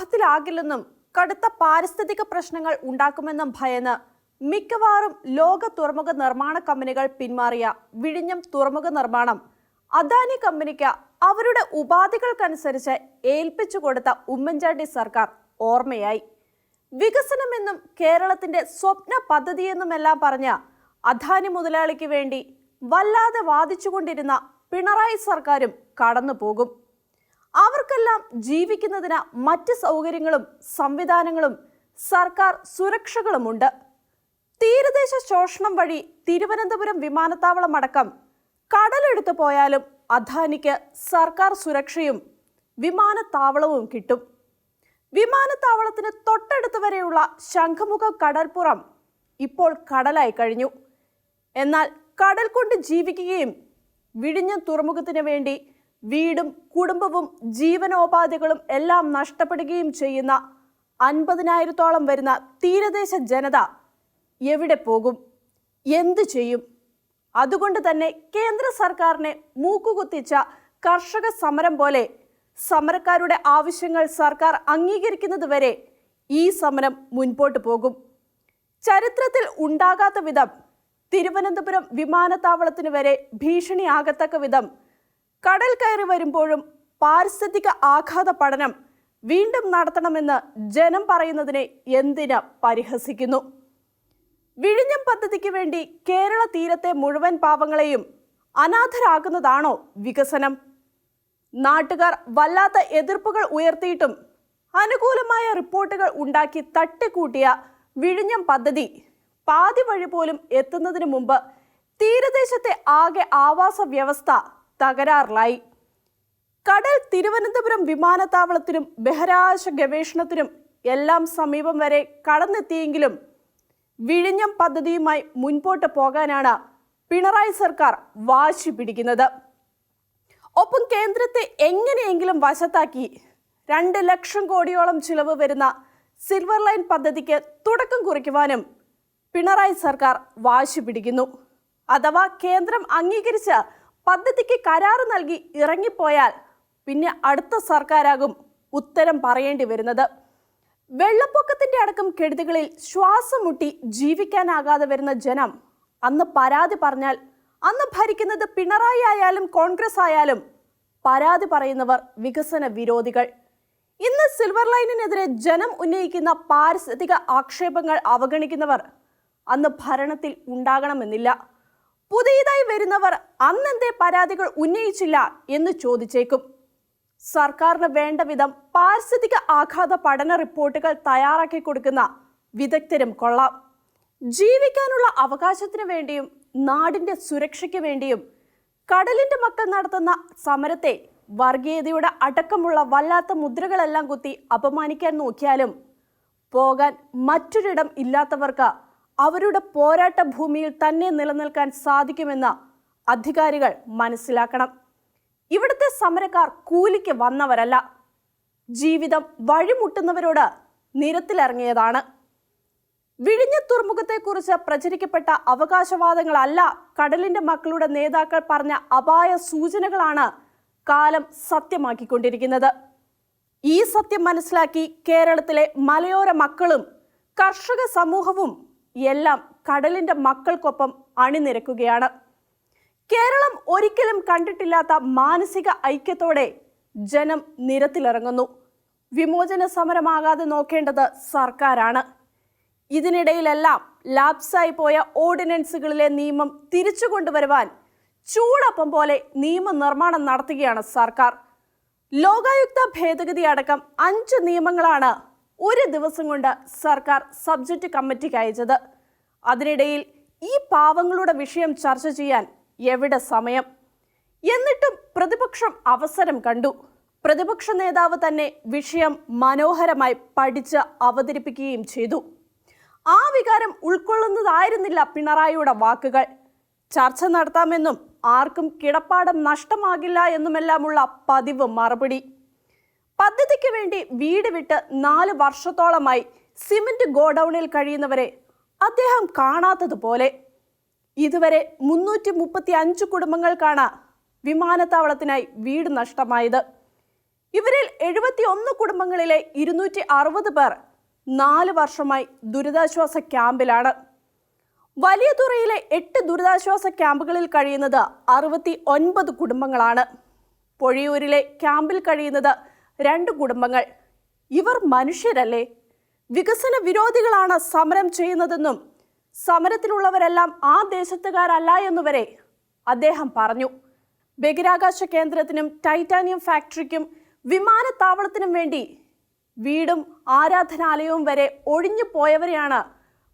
ലാഭത്തിലാകില്ലെന്നും കടുത്ത പാരിസ്ഥിതിക പ്രശ്നങ്ങൾ ഉണ്ടാക്കുമെന്നും ഭയന്ന് മിക്കവാറും ലോക തുറമുഖ നിർമ്മാണ കമ്പനികൾ പിന്മാറിയ വിഴിഞ്ഞം തുറമുഖ നിർമ്മാണം അദാനി കമ്പനിക്ക് അവരുടെ ഉപാധികൾക്കനുസരിച്ച് ഏൽപ്പിച്ചു കൊടുത്ത ഉമ്മൻചാണ്ടി സർക്കാർ ഓർമ്മയായി. വികസനമെന്നും കേരളത്തിന്റെ സ്വപ്ന പദ്ധതിയെന്നുമെല്ലാം പറഞ്ഞ അദാനി മുതലാളിക്ക് വേണ്ടി വല്ലാതെ വാദിച്ചുകൊണ്ടിരുന്ന പിണറായി സർക്കാരും കടന്നുപോകും. അവർക്കെല്ലാം ജീവിക്കുന്നതിന് മറ്റ് സൗകര്യങ്ങളും സംവിധാനങ്ങളും സർക്കാർ സുരക്ഷകളുമുണ്ട്. തീരദേശ ശോഷണം വഴി തിരുവനന്തപുരം വിമാനത്താവളം അടക്കം കടലെടുത്തു പോയാലും അദാനിക്ക് സർക്കാർ സുരക്ഷയും വിമാനത്താവളവും കിട്ടും. വിമാനത്താവളത്തിന് തൊട്ടടുത്ത് വരെയുള്ള ശംഖുമുഖം കടൽപ്പുറം ഇപ്പോൾ കടലായി കഴിഞ്ഞു. എന്നാൽ കടൽ കൊണ്ട് ജീവിക്കുകയും വിഴിഞ്ഞം തുറമുഖത്തിന് വേണ്ടി വീടും കുടുംബവും ജീവനോപാധികളും എല്ലാം നഷ്ടപ്പെടുകയും ചെയ്യുന്ന 50,000-ഓളം വരുന്ന തീരദേശ ജനത എവിടെ പോകും? എന്തു ചെയ്യും? അതുകൊണ്ട് തന്നെ കേന്ദ്ര സർക്കാരിനെ മൂക്കുകുത്തിച്ച കർഷക സമരം പോലെ സമരക്കാരുടെ ആവശ്യങ്ങൾ സർക്കാർ അംഗീകരിക്കുന്നതുവരെ ഈ സമരം മുൻപോട്ട് പോകും. ചരിത്രത്തിൽ ഉണ്ടാകാത്ത വിധം തിരുവനന്തപുരം വിമാനത്താവളത്തിന് വരെ ഭീഷണിയാകത്തക്ക വിധം കടൽ കയറി വരുമ്പോഴും പാരിസ്ഥിതിക ആഘാത പഠനം വീണ്ടും നടത്തണമെന്ന് ജനം പറയുന്നതിനെ എന്തിന് പരിഹസിക്കുന്നു? വിഴിഞ്ഞം പദ്ധതിക്ക് വേണ്ടി കേരള തീരത്തെ മുഴുവൻ പാവങ്ങളെയും അനാഥരാകുന്നതാണോ വികസനം? നാട്ടുകാർ വല്ലാത്ത എതിർപ്പുകൾ ഉയർത്തിയിട്ടും അനുകൂലമായ റിപ്പോർട്ടുകൾ ഉണ്ടാക്കി തട്ടിക്കൂട്ടിയ വിഴിഞ്ഞം പദ്ധതി പാതി വഴി പോലും എത്തുന്നതിന് മുമ്പ് തീരദേശത്തെ ആകെ ആവാസ വ്യവസ്ഥ തകരാറിലായി. കടൽ തിരുവനന്തപുരം വിമാനത്താവളത്തിനും ബഹിരാകാശ ഗവേഷണത്തിനും എല്ലാം സമീപം വരെ കടന്നെത്തിയെങ്കിലും വിഴിഞ്ഞം പദ്ധതിയുമായി മുൻപോട്ട് പോകാനാണ് പിണറായി സർക്കാർ വാശി പിടിക്കുന്നത്. ഒപ്പം കേന്ദ്രത്തെ എങ്ങനെയെങ്കിലും വശത്താക്കി 2 ലക്ഷം കോടിയോളം ചിലവ് വരുന്ന സിൽവർ ലൈൻ പദ്ധതിക്ക് തുടക്കം കുറിക്കുവാനും പിണറായി സർക്കാർ വാശി പിടിക്കുന്നു. അഥവാ കേന്ദ്രം അംഗീകരിച്ച് പദ്ധതിക്ക് കരാറ് നൽകി ഇറങ്ങിപ്പോയാൽ പിന്നെ അടുത്ത സർക്കാരാകും ഉത്തരം പറയേണ്ടി വരുന്നത്. വെള്ളപ്പൊക്കത്തിന്റെ അടക്കം കെടുതികളിൽ ശ്വാസം മുട്ടി ജീവിക്കാനാകാതെ വരുന്ന ജനം അന്ന് പരാതി പറഞ്ഞാൽ അന്ന് ഭരിക്കുന്നത് പിണറായി ആയാലും കോൺഗ്രസ് ആയാലും പരാതി പറയുന്നവർ വികസന വിരോധികൾ. ഇന്ന് സിൽവർ ലൈനിനെതിരെ ജനം ഉന്നയിക്കുന്ന പാരിസ്ഥിതിക ആക്ഷേപങ്ങൾ അവഗണിക്കുന്നവർ അന്ന് ഭരണത്തിൽ ഉണ്ടാകണമെന്നില്ല. പുതിയതായി വരുന്നവർ അന്നെന്തേ പരാതികൾ ഉന്നയിച്ചില്ല എന്ന് ചോദിച്ചേക്കും. സർക്കാരിന് വേണ്ട വിധം പാരിസ്ഥിതിക ആഘാത പഠന റിപ്പോർട്ടുകൾ തയ്യാറാക്കി കൊടുക്കുന്ന വിദഗ്ധരും കൊള്ളാം. ജീവിക്കാനുള്ള അവകാശത്തിന് വേണ്ടിയും നാടിന്റെ സുരക്ഷയ്ക്ക് വേണ്ടിയും കടലിന്റെ മക്കൾ നടത്തുന്ന സമരത്തെ വർഗീയതയുടെ അടക്കമുള്ള വല്ലാത്ത മുദ്രകളെല്ലാം കുത്തി അപമാനിക്കാൻ നോക്കിയാലും പോകാൻ മറ്റൊരിടം ഇല്ലാത്തവർക്ക് അവരുടെ പോരാട്ട ഭൂമിയിൽ തന്നെ നിലനിൽക്കാൻ സാധിക്കുമെന്ന് അധികാരികൾ മനസ്സിലാക്കണം. ഇവിടുത്തെ സമരക്കാർ കൂലിക്ക് വന്നവരല്ല, ജീവിതം വഴിമുട്ടുന്നവരോട് നിരത്തിലിറങ്ങിയതാണ്. വിഴിഞ്ഞ തുറമുഖത്തെക്കുറിച്ച് പ്രചരിക്കപ്പെട്ട അവകാശവാദങ്ങളല്ല കടലിന്റെ മക്കളുടെ നേതാക്കൾ പറഞ്ഞ അപായ സൂചനകളാണ് കാലം സത്യമാക്കിക്കൊണ്ടിരിക്കുന്നത്. ഈ സത്യം മനസ്സിലാക്കി കേരളത്തിലെ മലയോര മക്കളും കർഷക സമൂഹവും എല്ലാം കടലിന്റെ മക്കൾക്കൊപ്പം അണിനിരക്കുകയാണ്. കേരളം ഒരിക്കലും കണ്ടിട്ടില്ലാത്ത മാനസിക ഐക്യത്തോടെ ജനം നിരത്തിലിറങ്ങുന്നു. വിമോചന സമരമാകാതെ നോക്കേണ്ടത് സർക്കാരാണ്. ഇതിനിടയിലെല്ലാം ലാപ്സായി പോയ ഓർഡിനൻസുകളിലെ നിയമം തിരിച്ചു കൊണ്ടുവരുവാൻ ചൂടപ്പം പോലെ നിയമനിർമ്മാണം നടത്തുകയാണ് സർക്കാർ. ലോകായുക്ത ഭേദഗതി അടക്കം 5 നിയമങ്ങളാണ് ഒരു ദിവസം കൊണ്ട് സർക്കാർ സബ്ജക്റ്റ് കമ്മിറ്റിക്ക് അയച്ചത്. അതിനിടയിൽ ഈ പാവങ്ങളുടെ വിഷയം ചർച്ച ചെയ്യാൻ എവിടെ സമയം? എന്നിട്ടും പ്രതിപക്ഷം അവസരം കണ്ടു. പ്രതിപക്ഷ നേതാവ് തന്നെ വിഷയം മനോഹരമായി പഠിച്ച് അവതരിപ്പിക്കുകയും ചെയ്തു. ആ വികാരം ഉൾക്കൊള്ളുന്നതായിരുന്നില്ല പിണറായിയുടെ വാക്കുകൾ. ചർച്ച നടത്താമെന്നും ആർക്കും കിടപ്പാടം നഷ്ടമാകില്ല എന്നുമെല്ലാമുള്ള പതിവ് മറുപടി. പദ്ധതിക്ക് വേണ്ടി വീട് വിട്ട് 4 വർഷത്തോളമായി സിമന്റ് ഗോഡൌണിൽ കഴിയുന്നവരെ അദ്ദേഹം കാണാത്തതുപോലെ. ഇതുവരെ 335 കുടുംബങ്ങൾക്കാണ് വിമാനത്താവളത്തിനായി വീട് നഷ്ടമായത്. ഇവരിൽ 71 കുടുംബങ്ങളിലെ 260 പേർ 4 വർഷമായി ദുരിതാശ്വാസ ക്യാമ്പിലാണ്. വലിയതുറയിലെ 8 ദുരിതാശ്വാസ ക്യാമ്പുകളിൽ കഴിയുന്നത് 69 കുടുംബങ്ങളാണ്. പൊഴിയൂരിലെ ക്യാമ്പിൽ കഴിയുന്നത് 2 കുടുംബങ്ങൾ. ഇവർ മനുഷ്യരല്ലേ? വികസന വിരോധികളാണ് സമരം ചെയ്യുന്നതെന്നും സമരത്തിലുള്ളവരെല്ലാം ആ ദേശത്തുകാരല്ല എന്നുവരെ അദ്ദേഹം പറഞ്ഞു. ബഹിരാകാശ കേന്ദ്രത്തിനും ടൈറ്റാനിയം ഫാക്ടറിക്കും വിമാനത്താവളത്തിനും വേണ്ടി വീടും ആരാധനാലയവും വരെ ഒഴിഞ്ഞു പോയവരെയാണ്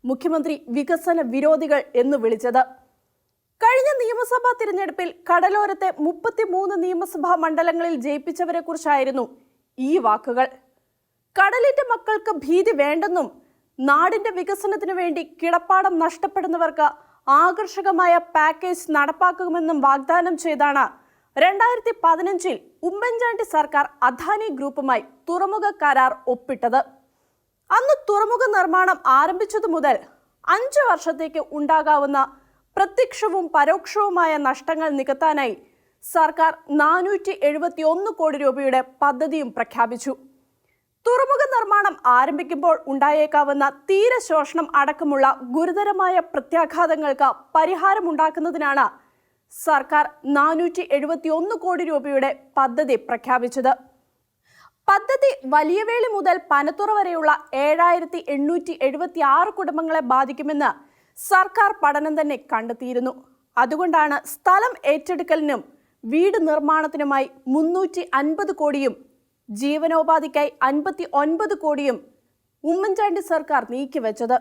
മുഖ്യമന്ത്രി വികസന വിരോധികൾ എന്ന് വിളിച്ചത്. കഴിഞ്ഞ നിയമസഭാ തിരഞ്ഞെടുപ്പിൽ കടലോരത്തെ 33 നിയമസഭാ മണ്ഡലങ്ങളിൽ ജയിപ്പിച്ചവരെ കുറിച്ചായിരുന്നു ഈ വാക്കുകൾ. കടലിന്റെ മക്കൾക്ക് ഭീതി വേണ്ടെന്നും നാടിന്റെ വികസനത്തിനു വേണ്ടി കിടപ്പാടം നഷ്ടപ്പെടുന്നവർക്ക് ആകർഷകമായ പാക്കേജ് നടപ്പാക്കുമെന്നും വാഗ്ദാനം ചെയ്താണ് 2015 ഉമ്മൻചാണ്ടി സർക്കാർ അദാനി ഗ്രൂപ്പുമായി തുറമുഖ കരാർ ഒപ്പിട്ടത്. അന്ന് തുറമുഖ നിർമ്മാണം ആരംഭിച്ചതു മുതൽ 5 വർഷത്തേക്ക് ഉണ്ടാകാവുന്ന പ്രത്യക്ഷവും പരോക്ഷവുമായ നഷ്ടങ്ങൾ നികത്താനായി സർക്കാർ 471 കോടി രൂപയുടെ പദ്ധതിയും പ്രഖ്യാപിച്ചു. തുറമുഖ നിർമ്മാണം ആരംഭിക്കുമ്പോൾ ഉണ്ടായേക്കാവുന്ന തീരശോഷണം അടക്കമുള്ള ഗുരുതരമായ പ്രത്യാഘാതങ്ങൾക്ക് പരിഹാരമുണ്ടാക്കുന്നതിനാണ് സർക്കാർ 471 കോടി രൂപയുടെ പദ്ധതി പ്രഖ്യാപിച്ചത്. പദ്ധതി വലിയവേളി മുതൽ പനത്തുറ വരെയുള്ള 7876 കുടുംബങ്ങളെ ബാധിക്കുമെന്ന് സർക്കാർ പഠനം തന്നെ കണ്ടെത്തിയിരുന്നു. അതുകൊണ്ടാണ് സ്ഥലം ഏറ്റെടുക്കലിനും വീട് നിർമ്മാണത്തിനുമായി 350 കോടിയും ജീവനോപാധിക്കായി 59 കോടിയും ഉമ്മൻചാണ്ടി സർക്കാർ നീക്കിവെച്ചത്.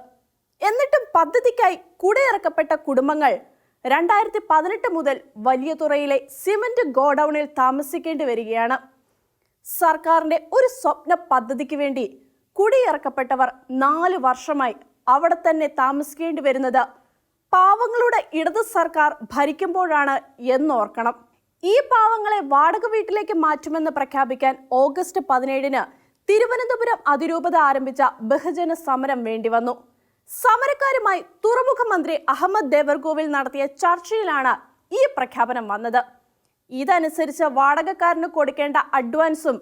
എന്നിട്ടും പദ്ധതിക്കായി കുടിയിറക്കപ്പെട്ട കുടുംബങ്ങൾ 2018 മുതൽ വലിയതുറയിലെ സിമന്റ് ഗോഡൌണിൽ താമസിക്കേണ്ടി വരികയാണ്. സർക്കാരിന്റെ ഒരു സ്വപ്ന പദ്ധതിക്ക് വേണ്ടി കുടിയിറക്കപ്പെട്ടവർ 4 വർഷമായി അവിടെ തന്നെ താമസിക്കേണ്ടി വരുന്നത് പാവങ്ങളുടെ ഇടത് സർക്കാർ ഭരിക്കുമ്പോഴാണ് എന്നോർക്കണം. ഈ പാവങ്ങളെ വാടക വീട്ടിലേക്ക് മാറ്റുമെന്ന് പ്രഖ്യാപിക്കാൻ ഓഗസ്റ്റ് 17 തിരുവനന്തപുരം അതിരൂപത ആരംഭിച്ച ബഹുജന സമരം വേണ്ടിവന്നു. സമരക്കാരുമായി തുറമുഖ മന്ത്രി അഹമ്മദ് ദേവർകോവിൽ നടത്തിയ ചർച്ചയിലാണ് ഈ പ്രഖ്യാപനം വന്നത്. ഇതനുസരിച്ച് വാടകക്കാരന് കൊടുക്കേണ്ട അഡ്വാൻസും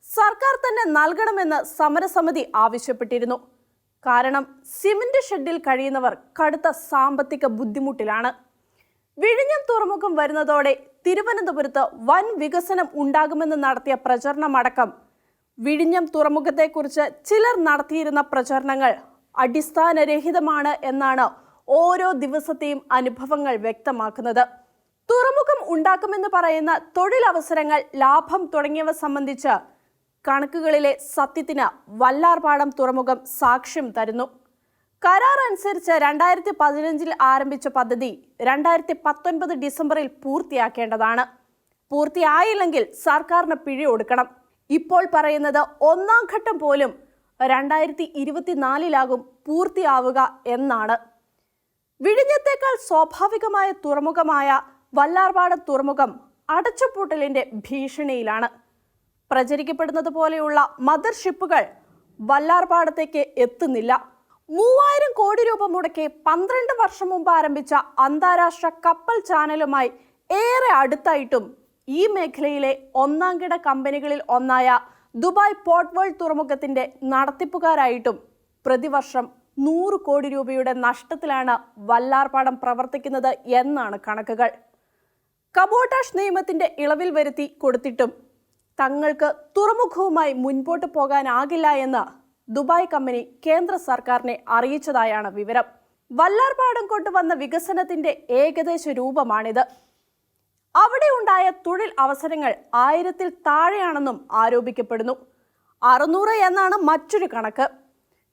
സർക്കാർ തന്നെ നൽകണമെന്ന് സമരസമിതി ആവശ്യപ്പെട്ടിരുന്നു. കാരണം സിമന്റ് ഷെഡിൽ കഴിയുന്നവർ കടുത്ത സാമ്പത്തിക ബുദ്ധിമുട്ടിലാണ്. വിഴിഞ്ഞം തുറമുഖം വരുന്നതോടെ തിരുവനന്തപുരത്ത് വൻ വികസനം ഉണ്ടാകുമെന്ന് നടത്തിയ പ്രചരണമടക്കം വിഴിഞ്ഞം തുറമുഖത്തെക്കുറിച്ച് ചിലർ നടത്തിയിരുന്ന പ്രചരണങ്ങൾ അടിസ്ഥാനരഹിതമാണ് എന്നാണ് ഓരോ ദിവസത്തെയും അനുഭവങ്ങൾ വ്യക്തമാക്കുന്നത്. തുറമുഖം ഉണ്ടാക്കുമെന്ന് പറയുന്ന തൊഴിലവസരങ്ങൾ, ലാഭം തുടങ്ങിയവ സംബന്ധിച്ച് കണക്കുകളിലെ സത്യത്തിന് വല്ലാർപാടം തുറമുഖം സാക്ഷ്യം തരുന്നു. കരാർ അനുസരിച്ച് 2015 ആരംഭിച്ച പദ്ധതി 2019 ഡിസംബറിൽ പൂർത്തിയാക്കേണ്ടതാണ്. പൂർത്തിയായില്ലെങ്കിൽ സർക്കാരിന് പിഴ കൊടുക്കണം. ഇപ്പോൾ പറയുന്നത് 1ാം ഘട്ടം പോലും 2024 പൂർത്തിയാവുക എന്നാണ്. വിഴിഞ്ഞത്തേക്കാൾ സ്വാഭാവികമായ തുറമുഖമായ വല്ലാർപാടം തുറമുഖം അടച്ചുപൂട്ടലിന്റെ ഭീഷണിയിലാണ്. പ്രചരിക്കപ്പെടുന്നത് പോലെയുള്ള മദർ ഷിപ്പുകൾ വല്ലാർപാടത്തേക്ക് എത്തുന്നില്ല. 3000 കോടി രൂപ മുടക്കി 12 വർഷം മുമ്പ് ആരംഭിച്ച അന്താരാഷ്ട്ര കപ്പൽ ചാനലുമായി ഏറെ അടുത്തായിട്ടും ഈ മേഖലയിലെ 1ാംകിട കമ്പനികളിൽ ഒന്നായ ദുബായ് പോർട്ട് വേൾഡ് തുറമുഖത്തിന്റെ നടത്തിപ്പുകാരായിട്ടും പ്രതിവർഷം 100 കോടി രൂപയുടെ നഷ്ടത്തിലാണ് വല്ലാർപാടം പ്രവർത്തിക്കുന്നത് എന്നാണ് കണക്കുകൾ. കബോട്ടാഷ് നിയമത്തിന്റെ ഇളവിൽ വരുത്തി കൊടുത്തിട്ടും തങ്ങൾക്ക് തുറമുഖവുമായി മുൻപോട്ട് പോകാനാകില്ല എന്ന് ദുബായ് കമ്പനി കേന്ദ്ര സർക്കാരിനെ അറിയിച്ചതായാണ് വിവരം. വല്ലാർപാടം കൊണ്ടുവന്ന വികസനത്തിന്റെ ഏകദേശ രൂപമാണിത്. അവിടെ ഉണ്ടായ തൊഴിൽ അവസരങ്ങൾ 1000-ൽ താഴെയാണെന്നും ആരോപിക്കപ്പെടുന്നു. 600 എന്നാണ് മറ്റൊരു കണക്ക്.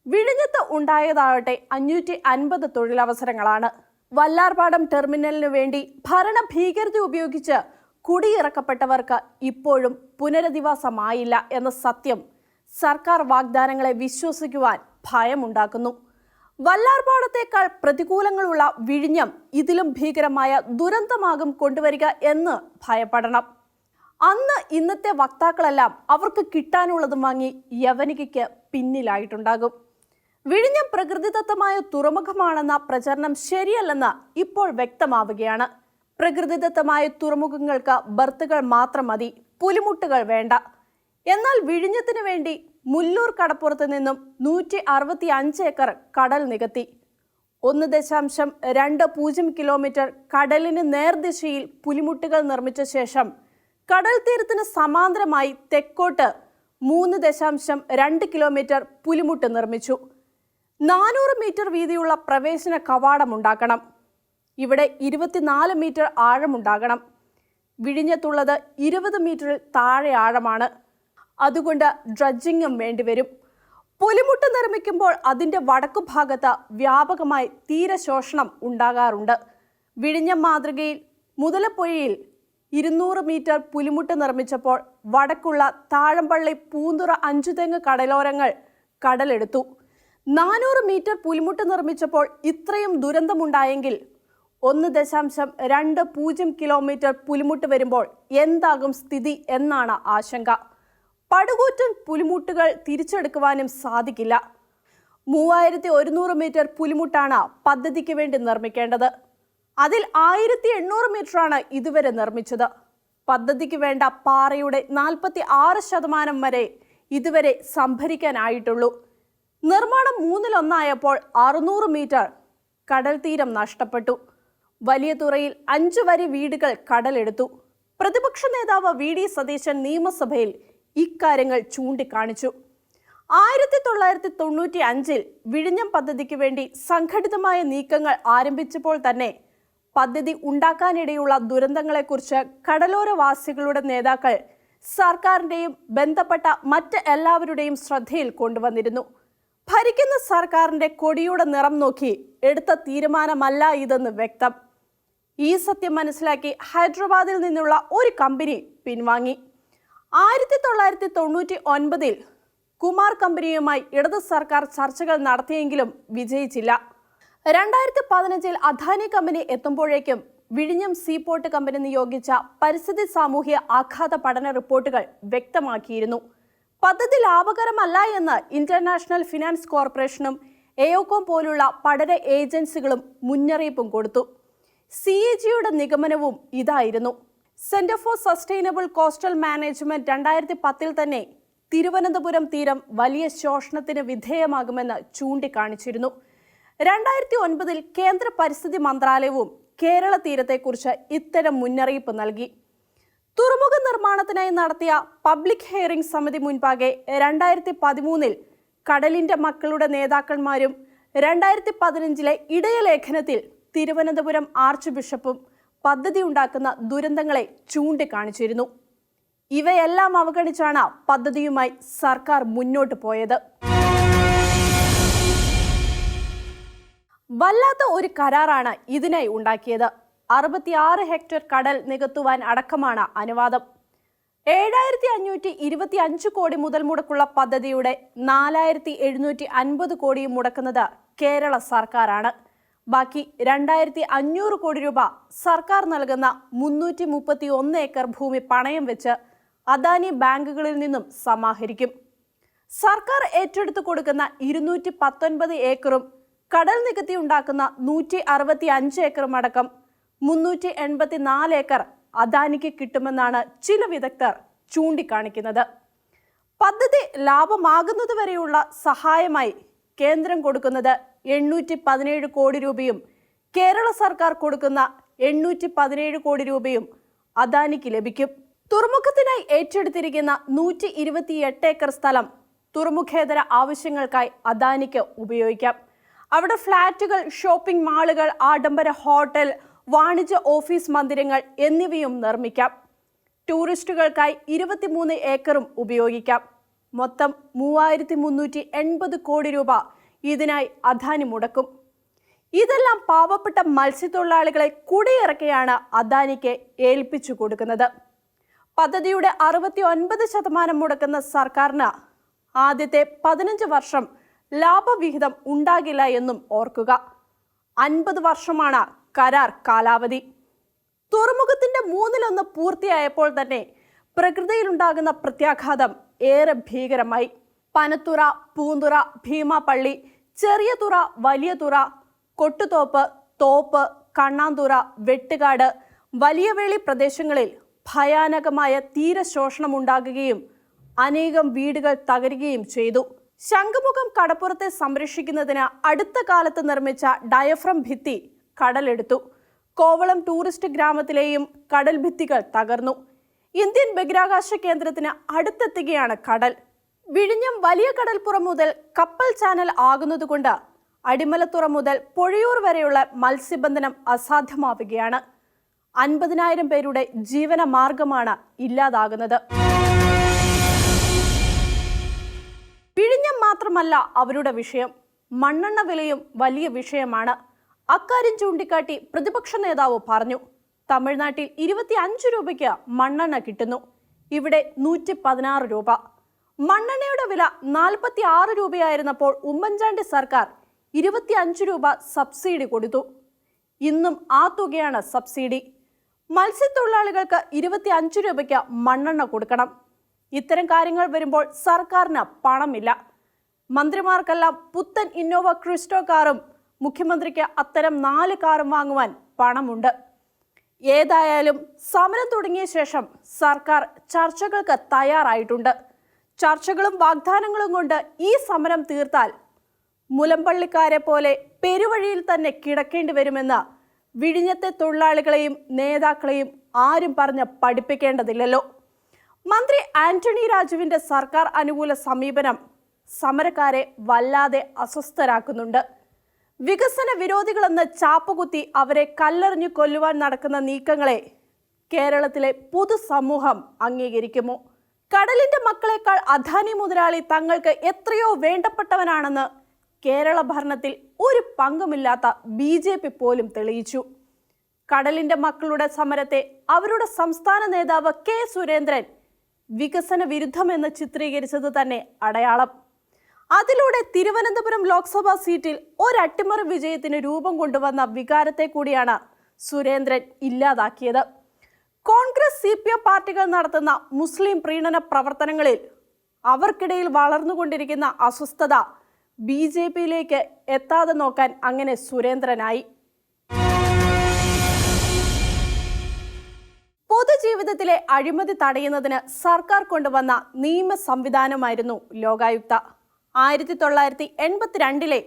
വിഴിഞ്ഞത്ത് ഉണ്ടായതാവട്ടെ 550 തൊഴിലവസരങ്ങളാണ്. വല്ലാർപാടം ടെർമിനലിനു വേണ്ടി ഭരണ ഭീകരത ഉപയോഗിച്ച് കുടിയിറക്കപ്പെട്ടവർക്ക് ഇപ്പോഴും പുനരധിവാസമായില്ല എന്ന സത്യം സർക്കാർ വാഗ്ദാനങ്ങളെ വിശ്വസിക്കുവാൻ ഭയമുണ്ടാക്കുന്നു. വല്ലാർപാടത്തേക്കാൾ പ്രതികൂലങ്ങളുള്ള വിഴിഞ്ഞം ഇതിലും ഭീകരമായ ദുരന്തമാകും കൊണ്ടുവരിക എന്ന് ഭയപ്പെടണം. അന്ന് ഇന്നത്തെ വക്താക്കളെല്ലാം അവർക്ക് കിട്ടാനുള്ളതും വാങ്ങി യവനികയ്ക്ക് പിന്നിലായിട്ടുണ്ടാകും. വിഴിഞ്ഞം പ്രകൃതിദത്തമായ തുറമുഖമാണെന്ന പ്രചരണം ശരിയല്ലെന്ന് ഇപ്പോൾ വ്യക്തമാവുകയാണ്. പ്രകൃതിദത്തമായ തുറമുഖങ്ങൾക്ക് ബർത്തുകൾ മാത്രം മതി, പുലിമുട്ടുകൾ വേണ്ട. എന്നാൽ വിഴിഞ്ഞത്തിന് വേണ്ടി മുല്ലൂർ കടപ്പുറത്ത് നിന്നും 165 ഏക്കർ കടൽ നികത്തി. 1.20 കിലോമീറ്റർ കടലിന് നേർദിശയിൽ പുലിമുട്ടുകൾ നിർമ്മിച്ച ശേഷം കടൽ തീരത്തിന് സമാന്തരമായി തെക്കോട്ട് 3.2 കിലോമീറ്റർ പുലിമുട്ട് നിർമ്മിച്ചു. 400 മീറ്റർ വീതിയുള്ള പ്രവേശന കവാടമുണ്ടാക്കണം. ഇവിടെ 24 മീറ്റർ ആഴമുണ്ടാകണം. വിഴിഞ്ഞത്തുള്ളത് 20 മീറ്ററിൽ താഴെ ആഴമാണ്. അതുകൊണ്ട് ഡ്രഡ്ജിങ്ങും വേണ്ടിവരും. പുലിമുട്ട് നിർമ്മിക്കുമ്പോൾ അതിൻ്റെ വടക്കുഭാഗത്ത് വ്യാപകമായി തീരശോഷണം ഉണ്ടാകാറുണ്ട്. വിഴിഞ്ഞം മാതൃകയിൽ മുതലപ്പൊഴിയിൽ 200 മീറ്റർ പുലിമുട്ട് നിർമ്മിച്ചപ്പോൾ വടക്കുള്ള താഴമ്പള്ളി പൂന്തുറ അഞ്ചുതെങ്ങ് കടലോരങ്ങൾ കടലെടുത്തു. 400 മീറ്റർ പുലിമുട്ട് നിർമ്മിച്ചപ്പോൾ ഇത്രയും ദുരന്തമുണ്ടായെങ്കിൽ 1.20 കിലോമീറ്റർ പുലിമുട്ട് വരുമ്പോൾ എന്താകും സ്ഥിതി എന്നാണ് ആശങ്ക. പടുകൂറ്റൻ പുലിമുട്ടുകൾ തിരിച്ചെടുക്കുവാനും സാധിക്കില്ല. 3100 മീറ്റർ പുലിമുട്ടാണ് പദ്ധതിക്ക് വേണ്ടി നിർമ്മിക്കേണ്ടത്. അതിൽ 1800 മീറ്ററാണ് ഇതുവരെ നിർമ്മിച്ചത്. പദ്ധതിക്ക് വേണ്ട പാറയുടെ 46% വരെ ഇതുവരെ സംഭരിക്കാനായിട്ടുള്ളൂ. നിർമ്മാണം 1/3 600 മീറ്റർ കടൽ തീരം നഷ്ടപ്പെട്ടു. വലിയ തുറയിൽ 5 വരി വീടുകൾ കടലെടുത്തു. പ്രതിപക്ഷ നേതാവ് VD സതീശൻ നിയമസഭയിൽ ഇക്കാര്യങ്ങൾ ചൂണ്ടിക്കാണിച്ചു. 1995 വിഴിഞ്ഞം പദ്ധതിക്ക് വേണ്ടി സംഘടിതമായ നീക്കങ്ങൾ ആരംഭിച്ചപ്പോൾ തന്നെ പദ്ധതി ഉണ്ടാക്കാനിടയുള്ള ദുരന്തങ്ങളെക്കുറിച്ച് കടലോരവാസികളുടെ നേതാക്കൾ സർക്കാരിൻ്റെയും ബന്ധപ്പെട്ട മറ്റ് എല്ലാവരുടെയും ശ്രദ്ധയിൽ കൊണ്ടുവന്നിരുന്നു. ഭരിക്കുന്ന സർക്കാരിൻ്റെ കൊടിയുടെ നിറം നോക്കി എടുത്ത തീരുമാനമല്ല ഇതെന്ന് വ്യക്തം. ഈ സത്യം മനസ്സിലാക്കി ഹൈദരാബാദിൽ നിന്നുള്ള ഒരു കമ്പനി പിൻവാങ്ങി. 1999 കുമാർ കമ്പനിയുമായി ഇടത് സർക്കാർ ചർച്ചകൾ നടത്തിയെങ്കിലും വിജയിച്ചില്ല. 2015 അദാനി കമ്പനി എത്തുമ്പോഴേക്കും വിഴിഞ്ഞം സീപോർട്ട് കമ്പനി നിയോഗിച്ച പരിസ്ഥിതി സാമൂഹ്യ ആഘാത പഠന റിപ്പോർട്ടുകൾ വ്യക്തമാക്കിയിരുന്നു. പദ്ധതി ലാഭകരമല്ല എന്ന് ഇന്റർനാഷണൽ ഫിനാൻസ് കോർപ്പറേഷനും എയോകോം പോലുള്ള പഠന ഏജൻസികളും മുന്നറിയിപ്പും കൊടുത്തു. CAGയുടെ നിഗമനവും ഇതായിരുന്നു. Centre for sustainable coastal management 2010 തന്നെ തിരുവനന്തപുരം തീരം വലിയ ശോഷണത്തിന് വിധേയമാകുമെന്ന് ചൂണ്ടിക്കാണിച്ചിരുന്നു. 2009 കേന്ദ്ര പരിസ്ഥിതി മന്ത്രാലയവും കേരള തീരത്തെക്കുറിച്ച് ഇത്തരം മുന്നറിയിപ്പ് നൽകി. തുറമുഖ നിർമ്മാണത്തിനായി നടത്തിയ പബ്ലിക് ഹിയറിംഗ് സമിതി മുൻപാകെ 2013 കടലിന്റെ മക്കളുടെ നേതാക്കന്മാരും 2015 ഇടയലേഖനത്തിൽ തിരുവനന്തപുരം ആർച്ച് ബിഷപ്പും പദ്ധതി ഉണ്ടാക്കുന്ന ദുരന്തങ്ങളെ ചൂണ്ടിക്കാണിച്ചിരുന്നു. ഇവയെല്ലാം അവഗണിച്ചാണ് പദ്ധതിയുമായി സർക്കാർ മുന്നോട്ട് പോയത്. വല്ലാത്ത ഒരു കരാറാണ് ഇതിനായി ഉണ്ടാക്കിയത്. 66 ഹെക്ടർ കടൽ നികത്തുവാൻ അടക്കമാണ് അനുവാദം. 7525 കോടി മുതൽ മുടക്കുള്ള പദ്ധതിയുടെ 4750 കോടിയും മുടക്കുന്നത് കേരള സർക്കാരാണ്. ബാക്കി 2500 കോടി രൂപ സർക്കാർ നൽകുന്ന 331 ഏക്കർ ഭൂമി പണയം വെച്ച് അദാനി ബാങ്കുകളിൽ നിന്നും സമാഹരിക്കും. സർക്കാർ ഏറ്റെടുത്തു കൊടുക്കുന്ന 219 ഏക്കറും കടൽ നികത്തി ഉണ്ടാക്കുന്ന 165 ഏക്കറും അടക്കം 384 ഏക്കർ അദാനിക്ക് കിട്ടുമെന്നാണ് ചില വിദഗ്ധർ ചൂണ്ടിക്കാണിക്കുന്നത്. പദ്ധതി ലാഭമാകുന്നതുവരെയുള്ള സഹായമായി കേന്ദ്രം കൊടുക്കുന്നത് 817 കോടി രൂപയും കേരള സർക്കാർ കൊടുക്കുന്ന 817 കോടി രൂപയും അദാനിക്ക് ലഭിക്കും. തുറമുഖത്തിനായി ഏറ്റെടുത്തിരിക്കുന്ന 128 ഏക്കർ സ്ഥലം തുറമുഖേതര ആവശ്യങ്ങൾക്കായി അദാനിക്ക് ഉപയോഗിക്കാം. അവിടെ ഫ്ളാറ്റുകൾ, ഷോപ്പിംഗ് മാളുകൾ, ആഡംബര ഹോട്ടൽ, വാണിജ്യ ഓഫീസ് മന്ദിരങ്ങൾ എന്നിവയും നിർമ്മിക്കാം. ടൂറിസ്റ്റുകൾക്കായി 23 ഏക്കറും ഉപയോഗിക്കാം. മൊത്തം 3380 കോടി രൂപ ഇതിനായി അദാനി മുടക്കും. ഇതെല്ലാം പാവപ്പെട്ട മത്സ്യത്തൊഴിലാളികളെ കുടിയിറക്കിയാണ് അദാനിക്ക് ഏൽപ്പിച്ചു കൊടുക്കുന്നത്. പദ്ധതിയുടെ 69% മുടക്കുന്ന സർക്കാരിന് ആദ്യത്തെ 15 വർഷം ലാഭവിഹിതം ഉണ്ടാകില്ല എന്നും ഓർക്കുക. 50 വർഷമാണ് കരാർ കാലാവധി. തുറമുഖത്തിന്റെ 1/3 പൂർത്തിയായപ്പോൾ തന്നെ പ്രകൃതിയിലുണ്ടാകുന്ന പ്രത്യാഘാതം ഏറെ ഭീകരമായി. പനത്തുറ, പൂന്തുറ, ഭീമാപള്ളി, ചെറിയ തുറ, വലിയ തുറ, കൊട്ടുതോപ്പ്, തോപ്പ്, കണ്ണാന്തുറ, വെട്ടുകാട്, വലിയവേളി പ്രദേശങ്ങളിൽ ഭയാനകമായ തീരശോഷണമുണ്ടാകുകയും അനേകം വീടുകൾ തകരുകയും ചെയ്തു. ശംഖുമുഖം കടപ്പുറത്തെ സംരക്ഷിക്കുന്നതിന് അടുത്ത കാലത്ത് നിർമ്മിച്ച ഡയഫ്രം ഭിത്തി കടലെടുത്തു. കോവളം ടൂറിസ്റ്റ് ഗ്രാമത്തിലെയും കടൽ ഭിത്തികൾ തകർന്നു. ഇന്ത്യൻ ബഹിരാകാശ കേന്ദ്രത്തിന് അടുത്തെത്തുകയാണ് കടൽ. വിഴിഞ്ഞം വലിയ കടൽപ്പുറം മുതൽ കപ്പൽ ചാനൽ ആകുന്നതുകൊണ്ട് അടിമലത്തുറ മുതൽ പൊഴിയൂർ വരെയുള്ള മത്സ്യബന്ധനം അസാധ്യമാവുകയാണ്. 50,000 പേരുടെ ജീവന മാർഗമാണ് ഇല്ലാതാകുന്നത്. വിഴിഞ്ഞം മാത്രമല്ല അവരുടെ വിഷയം, മണ്ണെണ്ണ വിലയും വലിയ വിഷയമാണ്. അക്കാര്യം ചൂണ്ടിക്കാട്ടി പ്രതിപക്ഷ നേതാവ് പറഞ്ഞു, തമിഴ്നാട്ടിൽ 25 രൂപയ്ക്ക് മണ്ണെണ്ണ കിട്ടുന്നു, ഇവിടെ 116 രൂപ. മണ്ണെണ്ണയുടെ വില 46 രൂപയായിരുന്നപ്പോൾ ഉമ്മൻചാണ്ടി സർക്കാർ 25 രൂപ സബ്സിഡി കൊടുത്തു. ഇന്നും ആ തുകയാണ് സബ്സിഡി. മത്സ്യത്തൊഴിലാളികൾക്ക് 25 രൂപയ്ക്ക് മണ്ണെണ്ണ കൊടുക്കണം. ഇത്തരം കാര്യങ്ങൾ വരുമ്പോൾ സർക്കാരിന് പണമില്ല. മന്ത്രിമാർക്കെല്ലാം പുത്തൻ ഇന്നോവ ക്രിസ്റ്റോ കാറും മുഖ്യമന്ത്രിക്ക് അത്തരം 4 കാറും വാങ്ങുവാൻ പണമുണ്ട്. ഏതായാലും സമരം തുടങ്ങിയ ശേഷം സർക്കാർ ചർച്ചകൾക്ക് തയ്യാറായിട്ടുണ്ട്. ചർച്ചകളും വാഗ്ദാനങ്ങളും കൊണ്ട് ഈ സമരം തീർത്താൽ മുലമ്പള്ളിക്കാരെ പോലെ പെരുവഴിയിൽ തന്നെ കിടക്കേണ്ടി വരുമെന്ന് വിഴിഞ്ഞത്തെ തൊഴിലാളികളെയും നേതാക്കളെയും ആരും പറഞ്ഞ് പഠിപ്പിക്കേണ്ടതില്ലല്ലോ. മന്ത്രി ആന്റണി രാജുവിന്റെ സർക്കാർ അനുകൂല സമീപനം സമരക്കാരെ വല്ലാതെ അസ്വസ്ഥരാക്കുന്നുണ്ട്. വികസന വിരോധികളെന്ന് ചാപ്പുകുത്തി അവരെ കല്ലെറിഞ്ഞു കൊല്ലുവാൻ നടക്കുന്ന നീക്കങ്ങളെ കേരളത്തിലെ പൊതുസമൂഹം അംഗീകരിക്കുമോ? കടലിന്റെ മക്കളെക്കാൾ അദാനി മുതലാളി തങ്ങൾക്ക് എത്രയോ വേണ്ടപ്പെട്ടവനാണെന്ന് കേരള ഭരണത്തിൽ ഒരു പങ്കുമില്ലാത്ത BJP പോലും തെളിയിച്ചു. കടലിന്റെ മക്കളുടെ സമരത്തെ അവരുടെ സംസ്ഥാന നേതാവ് K. സുരേന്ദ്രൻ വികസന വിരുദ്ധമെന്ന് ചിത്രീകരിച്ചത് തന്നെ അടയാളം. അതിലൂടെ തിരുവനന്തപുരം ലോക്സഭാ സീറ്റിൽ ഒരട്ടിമറി വിജയത്തിന് രൂപം കൊണ്ടുവന്ന വികാരത്തെ കൂടിയാണ് സുരേന്ദ്രൻ ഇല്ലാതാക്കിയത്. കോൺഗ്രസ് CPM പാർട്ടികൾ നടത്തുന്ന മുസ്ലിം പ്രീണന പ്രവർത്തനങ്ങളിൽ അവർക്കിടയിൽ വളർന്നുകൊണ്ടിരിക്കുന്ന അസ്വസ്ഥത BJPയിലേക്ക് എത്താതെ നോക്കാൻ അങ്ങനെ സുരേന്ദ്രനായി. പൊതുജീവിതത്തിലെ അഴിമതി തടയുന്നതിന് സർക്കാർ കൊണ്ടുവന്ന നിയമ സംവിധാനമായിരുന്നു ലോകായുക്ത. 1982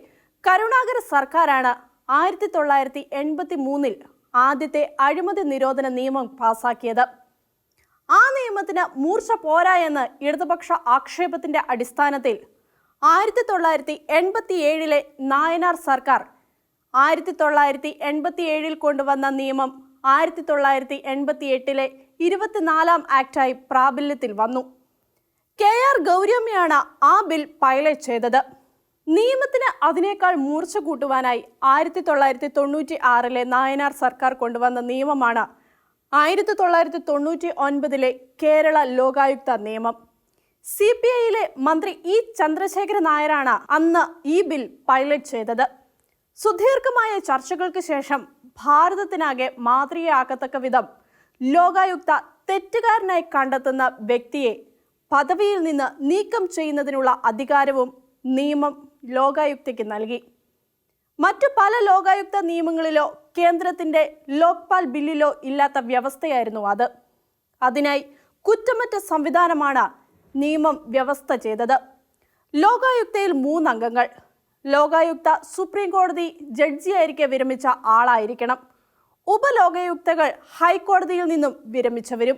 കരുണാകര സർക്കാരാണ് 1983 ആദ്യത്തെ അഴിമതി നിരോധന നിയമം പാസാക്കിയത്. ആ നിയമത്തിന് മൂർച്ച പോരാ എന്ന് ഇടതുപക്ഷ ആക്ഷേപത്തിന്റെ അടിസ്ഥാനത്തിൽ 1987 നായനാർ സർക്കാർ 1987 കൊണ്ടുവന്ന നിയമം 1988 24ാം ആക്ടായി പ്രാബല്യത്തിൽ വന്നു. KR ഗൗരിയമ്മയാണ് ആ ബിൽ പൈലറ്റ് ചെയ്തത്. നിയമത്തിന് അതിനേക്കാൾ മൂർച്ച കൂട്ടുവാനായി 1996 നായനാർ സർക്കാർ കൊണ്ടുവന്ന നിയമമാണ് 1999 കേരള ലോകായുക്ത നിയമം. CPIയിലെ മന്ത്രി E. ചന്ദ്രശേഖരൻ നായരാണ് അന്ന് ഈ ബിൽ പൈലറ്റ് ചെയ്തത്. സുദീർഘമായ ചർച്ചകൾക്ക് ശേഷം ഭാരതത്തിനാകെ മാതൃകയാക്കത്തക്ക വിധം ലോകായുക്ത തെറ്റുകാരനായി കണ്ടെത്തുന്ന വ്യക്തിയെ പദവിയിൽ നിന്ന് നീക്കം ചെയ്യുന്നതിനുള്ള അധികാരവും നിയമം ലോകായുക്തയ്ക്ക് നൽകി. മറ്റു പല ലോകായുക്ത നിയമങ്ങളിലോ കേന്ദ്രത്തിന്റെ ലോക്പാൽ ബില്ലിലോ ഇല്ലാത്ത വ്യവസ്ഥയായിരുന്നു അത്. അതിനായി കുറ്റമറ്റ സംവിധാനമാണ് നിയമം വ്യവസ്ഥ ചെയ്തത്. ലോകായുക്തയിൽ 3 അംഗങ്ങൾ. ലോകായുക്ത സുപ്രീം കോടതി ജഡ്ജിയായിരിക്കെ വിരമിച്ച ആളായിരിക്കണം. ഉപലോകായുക്തകൾ ഹൈക്കോടതിയിൽ നിന്നും വിരമിച്ചവരും.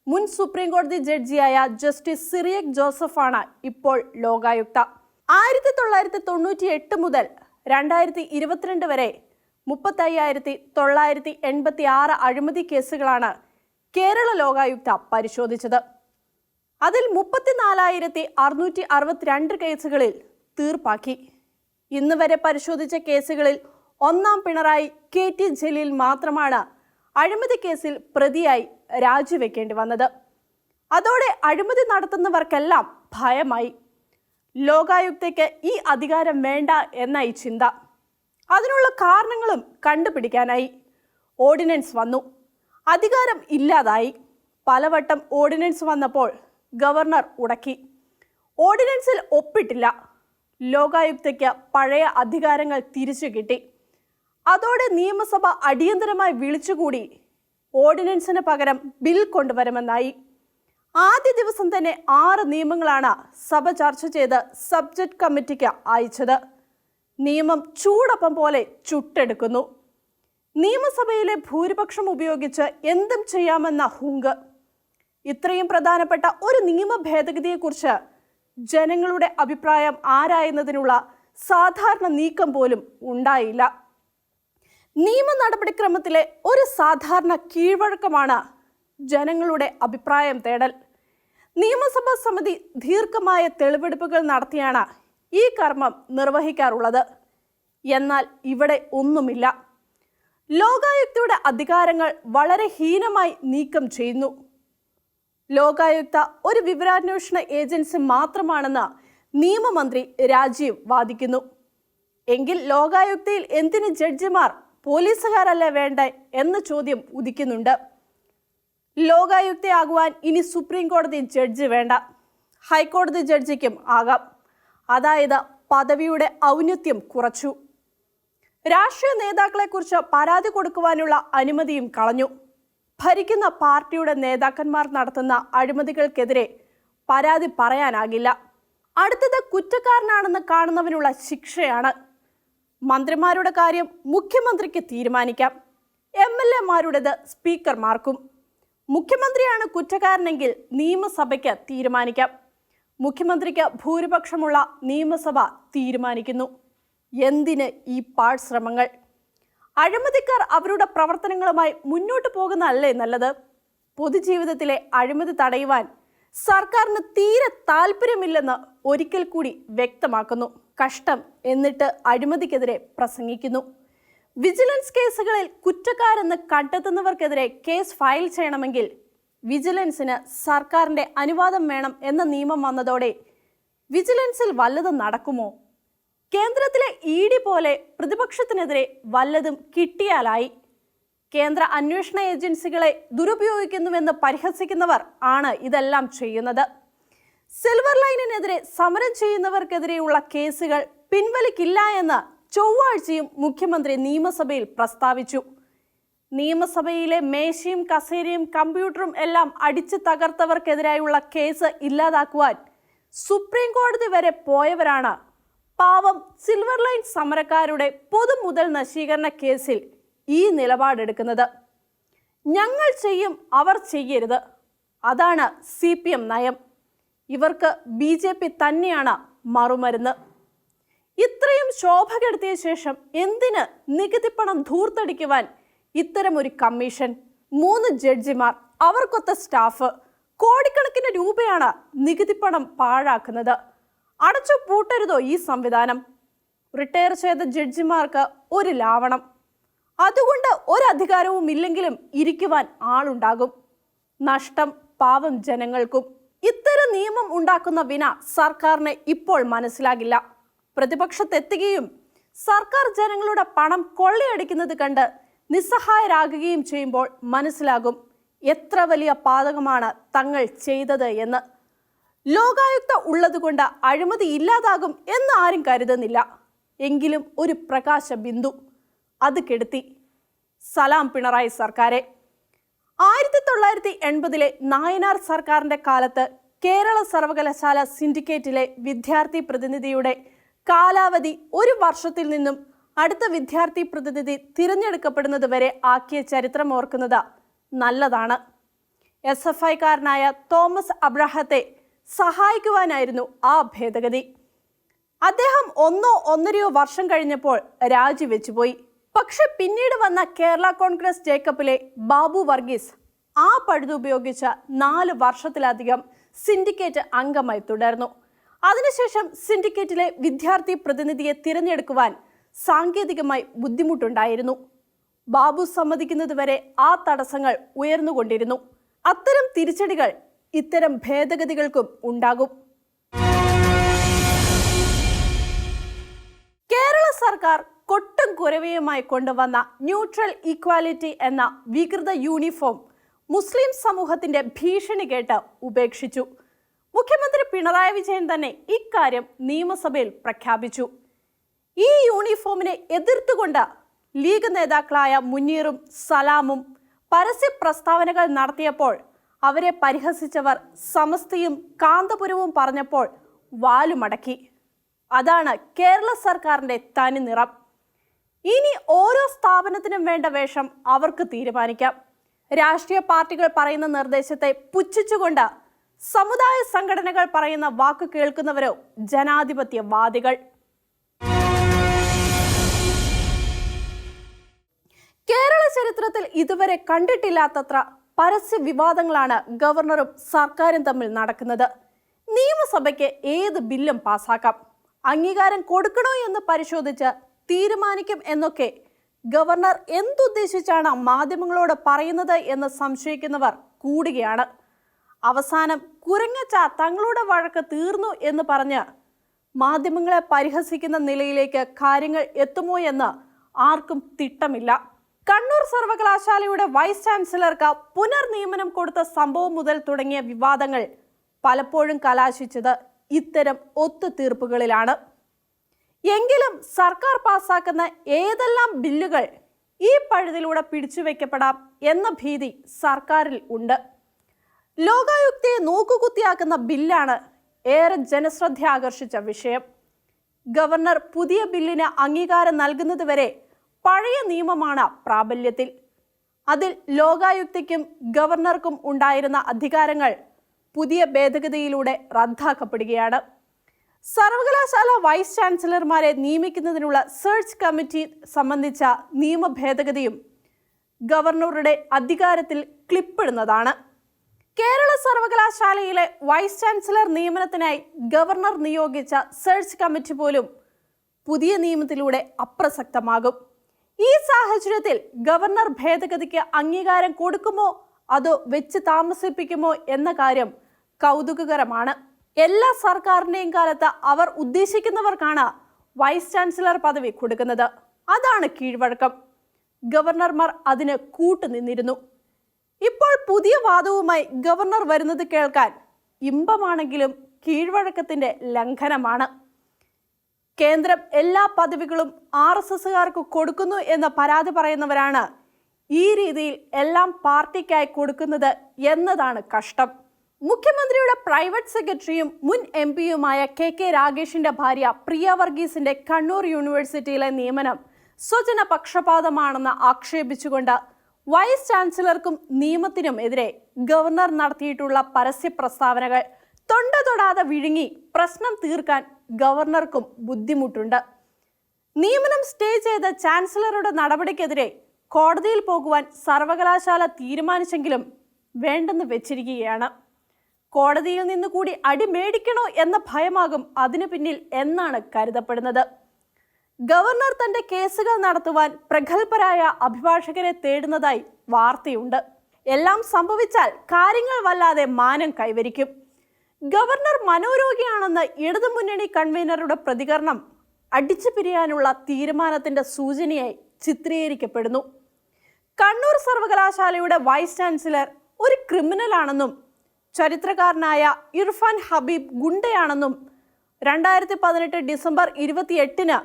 മുൻ സുപ്രീം കോടതി ജഡ്ജിയായ ജസ്റ്റിസ് സിറിയക് ജോസഫാണ് ഇപ്പോൾ ലോകായുക്ത. 1998 മുതൽ 2022 വരെ 35,986 അഴിമതി കേസുകളാണ് കേരള ലോകായുക്ത പരിശോധിച്ചത്. അതിൽ 34,662 കേസുകളിൽ തീർപ്പാക്കി. ഇന്ന് വരെ പരിശോധിച്ച കേസുകളിൽ ഒന്നാം പിണറായി KT ജലീൽ മാത്രമാണ് അഴിമതി കേസിൽ പ്രതിയായി രാജിവെക്കേണ്ടി വന്നത്. അതോടെ അഴിമതി നടത്തുന്നവർക്കെല്ലാം ഭയമായി. ലോകായുക്തയ്ക്ക് ഈ അധികാരം വേണ്ട എന്നായി ചിന്ത. അതിനുള്ള കാരണങ്ങളും കണ്ടുപിടിക്കാനായി. ഓർഡിനൻസ് വന്നു, അധികാരം ഇല്ലാതായി. പലവട്ടം ഓർഡിനൻസ് വന്നപ്പോൾ ഗവർണർ ഉടക്കി. ഓർഡിനൻസിൽ ഒപ്പിട്ടില്ല. ലോകായുക്തയ്ക്ക് പഴയ അധികാരങ്ങൾ തിരിച്ചു കിട്ടി. അതോടെ നിയമസഭ അടിയന്തരമായി വിളിച്ചുകൂടി ഓർഡിനൻസിന് പകരം ബിൽ കൊണ്ടുവരുമെന്നായി. ആദ്യ ദിവസം തന്നെ 6 നിയമങ്ങളാണ് സഭ ചർച്ച ചെയ്ത് സബ്ജക്ട് കമ്മിറ്റിക്ക് അയച്ചത്. നിയമം ചൂടപ്പം പോലെ ചുട്ടെടുക്കുന്നു. നിയമസഭയിലെ ഭൂരിപക്ഷം ഉപയോഗിച്ച് എന്തും ചെയ്യാമെന്ന ഹുങ്ക്. ഇത്രയും പ്രധാനപ്പെട്ട ഒരു നിയമ ഭേദഗതിയെക്കുറിച്ച് ജനങ്ങളുടെ അഭിപ്രായം ആരായുന്നതിനുള്ള സാധാരണ നീക്കം പോലും ഉണ്ടായില്ല. നിയമ നടപടിക്രമത്തിലെ ഒരു സാധാരണ കീഴ്വഴക്കമാണ് ജനങ്ങളുടെ അഭിപ്രായം തേടൽ. നിയമസഭാ സമിതി ദീർഘമായ തെളിവെടുപ്പുകൾ നടത്തിയാണ് ഈ കർമ്മം നിർവഹിക്കാറുള്ളത്. എന്നാൽ ഇവിടെ ഒന്നുമില്ല. ലോകായുക്തയുടെ അധികാരങ്ങൾ വളരെ ഹീനമായി നീക്കം ചെയ്യുന്നു. ലോകായുക്ത ഒരു വിവരാന്വേഷണ ഏജൻസി മാത്രമാണെന്ന് നിയമമന്ത്രി രാജീവ് വാദിക്കുന്നു. എങ്കിൽ ലോകായുക്തയിൽ എന്തിന് ജഡ്ജിമാർ പോലീസുകാരല്ലേ വേണ്ടേ എന്ന ചോദ്യം ഉദിക്കുന്നുണ്ട്. ലോകായുക്തയാകുവാൻ ഇനി സുപ്രീം കോടതി ജഡ്ജി വേണ്ട, ഹൈക്കോടതി ജഡ്ജിക്കും ആകാം. അതായത് പദവിയുടെ ഔന്നത്യം കുറച്ചു. രാഷ്ട്രീയ നേതാക്കളെക്കുറിച്ച് പരാതി കൊടുക്കുവാനുള്ള അനുമതിയും കളഞ്ഞു. ഭരിക്കുന്ന പാർട്ടിയുടെ നേതാക്കന്മാർ നടത്തുന്ന അഴിമതികൾക്കെതിരെ പരാതി പറയാനാകില്ല. അടുത്തത് കുറ്റക്കാരനാണെന്ന് കാണുന്നവനുള്ള ശിക്ഷയാണ്. മന്ത്രിമാരുടെ കാര്യം മുഖ്യമന്ത്രിക്ക് തീരുമാനിക്കാം, MLA-മാരുടേത് സ്പീക്കർമാർക്കും. മുഖ്യമന്ത്രിയാണ് കുറ്റക്കാരനെങ്കിൽ നിയമസഭയ്ക്ക് തീരുമാനിക്കാം. മുഖ്യമന്ത്രിക്ക് ഭൂരിപക്ഷമുള്ള നിയമസഭ തീരുമാനിക്കുന്നു. എന്തിന് ഈ പാഴ്ശ്രമങ്ങൾ? അഴിമതിക്കാർ അവരുടെ പ്രവർത്തനങ്ങളുമായി മുന്നോട്ട് പോകുന്നതല്ലേ നല്ലത്? പൊതുജീവിതത്തിലെ അഴിമതി തടയുവാൻ സർക്കാരിന് തീരെ താല്പര്യമില്ലെന്ന് ഒരിക്കൽ കൂടി വ്യക്തമാക്കുന്നു. കഷ്ടം. എന്നിട്ട് അഴിമതിക്കെതിരെ പ്രസംഗിക്കുന്നു. വിജിലൻസ് കേസുകളിൽ കുറ്റക്കാരെന്ന് കണ്ടെത്തുന്നവർക്കെതിരെ കേസ് ഫയൽ ചെയ്യണമെങ്കിൽ വിജിലൻസിന് സർക്കാരിന്റെ അനുവാദം വേണം എന്ന നിയമം വന്നതോടെ വിജിലൻസിൽ വല്ലതും നടക്കുമോ? കേന്ദ്രത്തിലെ ED പോലെ പ്രതിപക്ഷത്തിനെതിരെ വല്ലതും കിട്ടിയാലായി. കേന്ദ്ര അന്വേഷണ ഏജൻസികളെ ദുരുപയോഗിക്കുന്നുവെന്ന് പരിഹസിക്കുന്നവർ ആണ് ഇതെല്ലാം ചെയ്യുന്നത്. സിൽവർ ലൈനിനെതിരെ സമരം ചെയ്യുന്നവർക്കെതിരെയുള്ള കേസുകൾ പിൻവലിക്കില്ല എന്ന് ചൊവ്വാഴ്ചയും മുഖ്യമന്ത്രി നിയമസഭയിൽ പ്രസ്താവിച്ചു. നിയമസഭയിലെ മേശയും കസേരയും കമ്പ്യൂട്ടറും എല്ലാം അടിച്ചു തകർത്തവർക്കെതിരായുള്ള കേസ് ഇല്ലാതാക്കുവാൻ സുപ്രീം കോടതി വരെ പോയവരാണ് പാവം സിൽവർ ലൈൻ സമരക്കാരുടെ പൊതുമുതൽ നശീകരണ കേസിൽ ഈ നിലപാടെടുക്കുന്നത്. ഞങ്ങൾ ചെയ്യും, അവർ ചെയ്യരുത്. അതാണ് CPM നയം. ഇവർക്ക് BJP തന്നെയാണ് മറുമരുന്ന്. ഇത്രയും ശോഭ കെടുത്തിയ ശേഷം എന്തിന് നികുതിപ്പണം ധൂർത്തടിക്കുവാൻ ഇത്തരമൊരു കമ്മീഷൻ? 3 ജഡ്ജിമാർ, അവർക്കൊത്ത സ്റ്റാഫ്, കോടിക്കണക്കിന് രൂപയാണ് നികുതിപ്പണം പാഴാക്കുന്നത്. അടച്ചു പൂട്ടരുതോ ഈ സംവിധാനം? റിട്ടയർ ചെയ്ത ജഡ്ജിമാർക്ക് ഒരു ലാവണം. അതുകൊണ്ട് ഒരധികാരവും ഇല്ലെങ്കിലും ഇരിക്കുവാൻ ആളുണ്ടാകും. നഷ്ടം പാവം ജനങ്ങൾക്കും. ഇത്തരം നിയമം ഉണ്ടാക്കുന്ന വിന സർക്കാരിന് ഇപ്പോൾ മനസ്സിലാകില്ല. പ്രതിപക്ഷത്തെത്തുകയും സർക്കാർ ജനങ്ങളുടെ പണം കൊള്ളയടിക്കുന്നത് കണ്ട് നിസ്സഹായരാകുകയും ചെയ്യുമ്പോൾ മനസ്സിലാകും എത്ര വലിയ പാതകമാണ് തങ്ങൾ ചെയ്തത് എന്ന്. ലോകായുക്ത ഉള്ളതുകൊണ്ട് അഴിമതി ഇല്ലാതാകും എന്ന് ആരും കരുതുന്നില്ല. എങ്കിലും ഒരു പ്രകാശ ബിന്ദു അത് കെടുത്തി. സലാം പിണറായി സർക്കാരെ. 1980-ലെ നായനാർ സർക്കാരിന്റെ കാലത്ത് കേരള സർവകലാശാല സിൻഡിക്കേറ്റിലെ വിദ്യാർത്ഥി പ്രതിനിധിയുടെ കാലാവധി 1 വർഷത്തിൽ നിന്നും അടുത്ത വിദ്യാർത്ഥി പ്രതിനിധി തിരഞ്ഞെടുക്കപ്പെടുന്നത് വരെ ആക്കിയ ചരിത്രം ഓർക്കുന്നത് നല്ലതാണ്. SFI-കാരനായ തോമസ് അബ്രഹത്തെ സഹായിക്കുവാനായിരുന്നു ആ ഭേദഗതി. അദ്ദേഹം 1-1.5 വർഷം കഴിഞ്ഞപ്പോൾ രാജിവെച്ചുപോയി. പക്ഷെ പിന്നീട് വന്ന കേരള കോൺഗ്രസ് ജേക്കബിലെ ബാബു വർഗീസ് ആ പഴുതുപയോഗിച്ച് 4 വർഷത്തിലധികം സിൻഡിക്കേറ്റ് അംഗമായി തുടർന്നു. അതിനുശേഷം സിൻഡിക്കേറ്റിലെ വിദ്യാർത്ഥി പ്രതിനിധിയെ തിരഞ്ഞെടുക്കുവാൻ സാങ്കേതികമായി ബുദ്ധിമുട്ടുണ്ടായിരുന്നു. ബാബു സമ്മതിക്കുന്നതുവരെ ആ തടസ്സങ്ങൾ ഉയർന്നുകൊണ്ടിരുന്നു. അത്തരം തിരിച്ചടികൾ ഇത്തരം ഭേദഗതികൾക്കും ഉണ്ടാകും. കേരള സർക്കാർ കൊട്ടും കുരവയുമായി കൊണ്ടുവന്ന ന്യൂട്രൽ ഈക്വാലിറ്റി എന്ന വികൃത യൂണിഫോം മുസ്ലിം സമൂഹത്തിന്റെ ഭീഷണി കേട്ട് ഉപേക്ഷിച്ചു. മുഖ്യമന്ത്രി പിണറായി വിജയൻ തന്നെ ഇക്കാര്യം നിയമസഭയിൽ പ്രഖ്യാപിച്ചു. ഈ യൂണിഫോമിനെ എതിർത്തുകൊണ്ട് ലീഗ് നേതാക്കളായ മുനീറും സലാമും പരസ്യ പ്രസ്താവനകൾ നടത്തിയപ്പോൾ അവരെ പരിഹസിച്ചവർ സമസ്തയും കാന്തപുരവും പറഞ്ഞപ്പോൾ വാലുമടക്കി. അതാണ് കേരള സർക്കാരിന്റെ തനി നിറം. ഇനി ഓരോ സ്ഥാപനത്തിനും വേണ്ട വേഷം അവർക്ക് തീരുമാനിക്കാം. രാഷ്ട്രീയ പാർട്ടികൾ പറയുന്ന നിർദ്ദേശത്തെ പുച്ഛിച്ചുകൊണ്ട് സമുദായ സംഘടനകൾ പറയുന്ന വാക്ക് കേൾക്കുന്നവരോ ജനാധിപത്യവാദികൾ. കേരള ചരിത്രത്തിൽ ഇതുവരെ കണ്ടിട്ടില്ലാത്തത്ര പരസ്യ വിവാദങ്ങളാണ് ഗവർണറും സർക്കാരും തമ്മിൽ നടക്കുന്നത്. നിയമസഭയ്ക്ക് ഏത് ബില്ലും പാസാക്കാം, അംഗീകാരം കൊടുക്കണോ എന്ന് പരിശോധിച്ച് തീരുമാനിക്കും എന്നൊക്കെ ഗവർണർ എന്തുദ്ദേശിച്ചാണ് മാധ്യമങ്ങളോട് പറയുന്നത് എന്ന് സംശയിക്കുന്നവർ കൂടുകയാണ്. അവസാനം കുരങ്ങച്ച തങ്ങളുടെ വഴക്ക് തീർന്നു എന്ന് പറഞ്ഞ് മാധ്യമങ്ങളെ പരിഹസിക്കുന്ന നിലയിലേക്ക് കാര്യങ്ങൾ എത്തുമോ എന്ന് ആർക്കും തിട്ടമില്ല. കണ്ണൂർ സർവകലാശാലയുടെ വൈസ് ചാൻസലർക്ക് പുനർനിയമനം കൊടുത്ത സംഭവം മുതൽ തുടങ്ങിയ വിവാദങ്ങൾ പലപ്പോഴും കലാശിച്ചത് ഇത്തരം ഒത്തുതീർപ്പുകളിലാണ്. എങ്കിലും സർക്കാർ പാസാക്കുന്ന ഏതെല്ലാം ബില്ലുകൾ ഈ പഴുതിലൂടെ പിടിച്ചുവെക്കപ്പെടാം എന്ന ഭീതി സർക്കാരിൽ ഉണ്ട്. ലോകായുക്തയെ നോക്കുകുത്തിയാക്കുന്ന ബില്ലാണ് ഏറെ ജനശ്രദ്ധ ആകർഷിച്ച വിഷയം. ഗവർണർ പുതിയ ബില്ലിന് അംഗീകാരം നൽകുന്നതുവരെ പഴയ നിയമമാണ് പ്രാബല്യത്തിൽ. അതിൽ ലോകായുക്തയ്ക്കും ഗവർണർക്കും ഉണ്ടായിരുന്ന അധികാരങ്ങൾ പുതിയ ഭേദഗതിയിലൂടെ റദ്ദാക്കപ്പെടുകയാണ്. സർവകലാശാല വൈസ് ചാൻസലർമാരെ നിയമിക്കുന്നതിനുള്ള സെർച്ച് കമ്മിറ്റി സംബന്ധിച്ച നിയമ ഭേദഗതിയും ഗവർണറുടെ അധികാരത്തിൽ ക്ലിപ്പിടുന്നതാണ്. കേരള സർവകലാശാലയിലെ വൈസ് ചാൻസലർ നിയമനത്തിനായി ഗവർണർ നിയോഗിച്ച സെർച്ച് കമ്മിറ്റി പോലും പുതിയ നിയമത്തിലൂടെ അപ്രസക്തമാകും. ഈ സാഹചര്യത്തിൽ ഗവർണർ ഭേദഗതിക്ക് അംഗീകാരം കൊടുക്കുമോ അതോ വെച്ച് താമസിപ്പിക്കുമോ എന്ന കാര്യം കൗതുകകരമാണ്. എല്ലാ സർക്കാരിന്റെയും കാലത്ത് അവർ ഉദ്ദേശിക്കുന്നവർക്കാണ് വൈസ് ചാൻസലർ പദവി കൊടുക്കുന്നത്. അതാണ് കീഴ്വഴക്കം. ഗവർണർമാർ അതിന് കൂട്ടുനിന്നിരുന്നു. ഇപ്പോൾ പുതിയ വാദവുമായി ഗവർണർ വരുന്നത് കേൾക്കാൻ ഇമ്പമാണെങ്കിലും കീഴ്വഴക്കത്തിന്റെ ലംഘനമാണ്. കേന്ദ്രം എല്ലാ പദവികളും RSSകാർക്ക് കൊടുക്കുന്നു എന്ന് പരാതി പറയുന്നവരാണ് ഈ രീതിയിൽ എല്ലാം പാർട്ടിക്കായി കൊടുക്കുന്നത് എന്നതാണ് കഷ്ടം. മുഖ്യമന്ത്രിയുടെ പ്രൈവറ്റ് സെക്രട്ടറിയും മുൻ MP-യുമായ KK രാഗേഷിന്റെ ഭാര്യ പ്രിയ വർഗീസിന്റെ കണ്ണൂർ യൂണിവേഴ്സിറ്റിയിലെ നിയമനം സ്വജന പക്ഷപാതമാണെന്ന് ആക്ഷേപിച്ചുകൊണ്ട് വൈസ് ചാൻസലർക്കും നിയമത്തിനും എതിരെ ഗവർണർ നടത്തിയിട്ടുള്ള പരസ്യ പ്രസ്താവനകൾ തൊണ്ട തൊടാതെ വിഴുങ്ങി പ്രശ്നം തീർക്കാൻ ഗവർണർക്കും ബുദ്ധിമുട്ടുണ്ട്. നിയമനം സ്റ്റേ ചെയ്ത ചാൻസലറുടെ നടപടിക്കെതിരെ കോടതിയിൽ പോകുവാൻ സർവകലാശാല തീരുമാനിച്ചെങ്കിലും വേണ്ടെന്ന് വെച്ചിരിക്കുകയാണ്. കോടതിയിൽ നിന്ന് കൂടി അടി മേടിക്കണോ എന്ന ഭയമാകും അതിനു പിന്നിൽ എന്നാണ് കരുതപ്പെടുന്നത്. ഗവർണർ തന്റെ കേസുകൾ നടത്തുവാൻ പ്രഗത്ഭരായ അഭിഭാഷകരെ തേടുന്നതായി വാർത്തയുണ്ട്. എല്ലാം സംഭവിച്ചാൽ കാര്യങ്ങൾ വല്ലാതെ മാനം കൈവരിക്കും. ഗവർണർ മനോരോഗിയാണെന്ന് ഇടതുമുന്നണി കൺവീനറുടെ പ്രതികരണം അടിച്ചു പിരിയാനുള്ള തീരുമാനത്തിന്റെ സൂചനയായി ചിത്രീകരിക്കപ്പെടുന്നു. കണ്ണൂർ സർവകലാശാലയുടെ വൈസ് ചാൻസലർ ഒരു ക്രിമിനലാണെന്നും ചരിത്രകാരനായ ഇർഫാൻ ഹബീബ് ഗുണ്ടയാണെന്നും 2018 ഡിസംബർ 28-ന്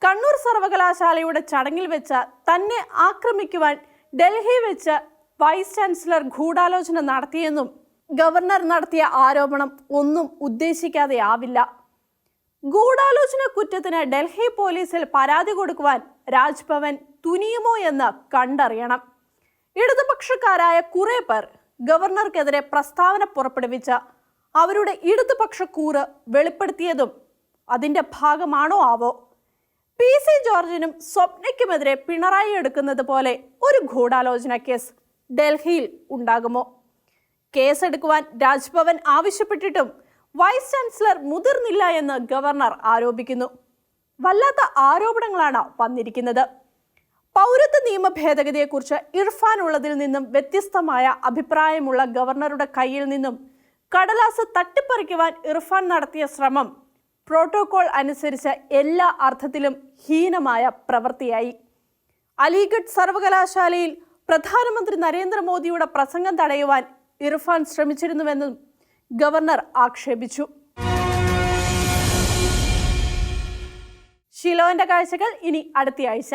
കണ്ണൂർ സർവകലാശാലയുടെ ചടങ്ങിൽ വെച്ച് തന്നെ ആക്രമിക്കുവാൻ ഡൽഹി വെച്ച് വൈസ് ചാൻസലർ ഗൂഢാലോചന നടത്തിയെന്നും ഗവർണർ നടത്തിയ ആരോപണം ഒന്നും ഉദ്ദേശിക്കാതെയാവില്ല. ഗൂഢാലോചന കുറ്റത്തിന് ഡൽഹി പോലീസിൽ പരാതി കൊടുക്കുവാൻ രാജ്ഭവൻ തുനിയുമോ എന്ന് കണ്ടറിയണം. ഇടതുപക്ഷക്കാരായ കുറെ പേർ ഗവർണർക്കെതിരെ പ്രസ്താവന പുറപ്പെടുവിച്ച് അവരുടെ ഇടതുപക്ഷ കൂറ് വെളിപ്പെടുത്തിയതും അതിന്റെ ഭാഗമാണോ ആവോ? PC ജോർജിനും സ്വപ്നയ്ക്കുമെതിരെ പിണറായി എടുക്കുന്നത് പോലെ ഒരു ഗൂഢാലോചന കേസ് ഡൽഹിയിൽ ഉണ്ടാകുമോ? കേസെടുക്കുവാൻ രാജ്ഭവൻ ആവശ്യപ്പെട്ടിട്ടും വൈസ് ചാൻസലർ മുതിർന്നില്ല എന്ന് ഗവർണർ ആരോപിക്കുന്നു. വല്ലാത്ത ആരോപണങ്ങളാണ് വന്നിരിക്കുന്നത്. പൗരത്വ നിയമ ഭേദഗതിയെക്കുറിച്ച് ഇർഫാൻ ഉള്ളതിൽ നിന്നും വ്യത്യസ്തമായ അഭിപ്രായമുള്ള ഗവർണറുടെ കയ്യിൽ നിന്നും കടലാസ് തട്ടിപ്പറിക്കുവാൻ ഇർഫാൻ നടത്തിയ ശ്രമം പ്രോട്ടോകോൾ അനുസരിച്ച് എല്ലാ അർത്ഥത്തിലും ഹീനമായ പ്രവൃത്തിയായി. അലിഗഡ് സർവകലാശാലയിൽ പ്രധാനമന്ത്രി നരേന്ദ്രമോദിയുടെ പ്രസംഗം തടയുവാൻ ഇർഫാൻ ശ്രമിച്ചിരുന്നുവെന്നും ഗവർണർ ആക്ഷേപിച്ചു. ഷിലോന്റെ കാഴ്ചകൾ ഇനി അടുത്തയാഴ്ച.